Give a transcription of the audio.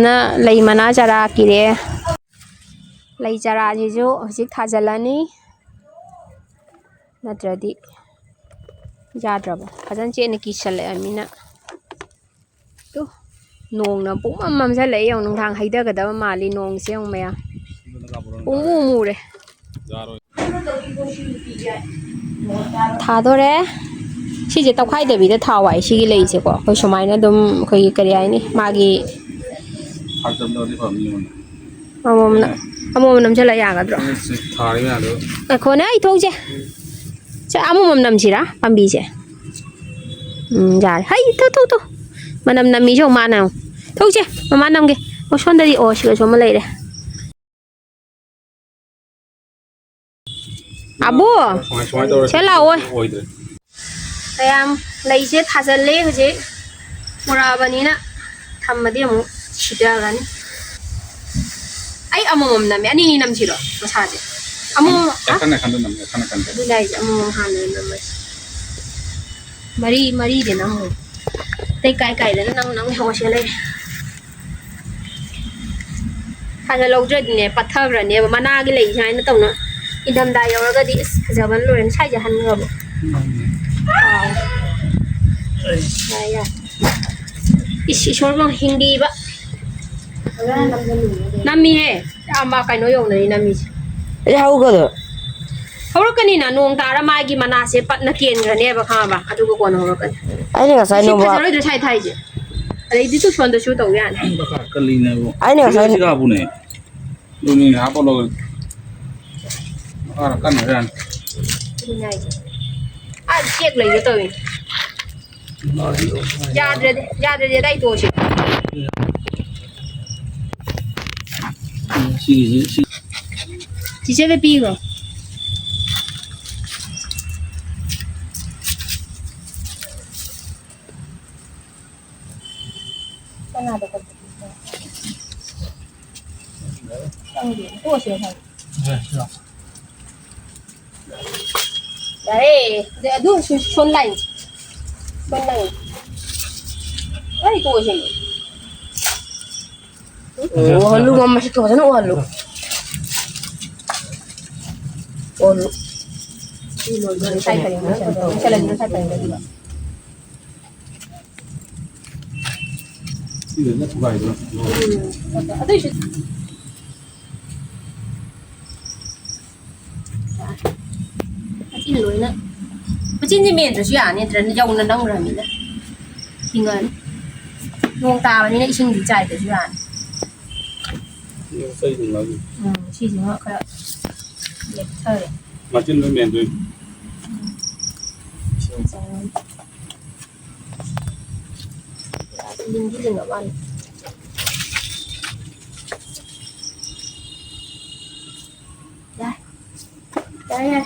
나 lei mana chara kire lei chara jisu hojik thajalani natradi yadraba fajan chene kisale amina tu nong na pum mam sa lei yong nong thang haida ga da mali nong se yong maya pum mu re thadore 시제 딱 화이데 비데 타와이 시기 레이제 거 거기 소마이나 좀 거기 그래 아니 마기 아무 남절라 야가드로 코네 이 통제 자 아무 남지라 밤비제 자 하이 토토토 만남 남미 좀 많아 통제 만남 게 손들이 시가 좀 레이래 아부 셀라 오 Kayam laise thajalle hoje murabani na thammadi amu chida gani ai amomom nam ani ni nam chiro masaje amu kana dulai amomom hanu nam mari de nam te kai de nam hose le thajalo jred ne pathagra ne mana gi lei sai na tawna idam da yawra di jaban loren sai ja han ngabo ya isi sorong hindi ba nami he ama kai no yong ni nami hau ga do horokani na nong tara mai gi mana se pat na kien ga ne ba kha ba adu ko kono horokani ai ne ga sai no ba ai sai thai je ai di tu chon da shu tau yan ka li ne bo ai ne ga sai ga bu ne lu ni ha pa lo kan ran ni ai check lai je tau ya de dai to shi chỉ chơi với pi rồi cái nào được không tăng điểm tua xíu thôi đấy để đu xuân lạnh ấy tua xíu lu mama situ sana lu lu sai phải cái lần sai phải cái gì 이게 누가 이거 chín lưới nữa chín thì miền rồi chứ à nên trần dòng nó đông rồi mình đấy thì người ngông ta và những cái sinh thì chạy được chứ à xây dựng là gì chi gì họ cái đẹp thời mà trên bên miền rồi linh cái rừng ở bên đây đây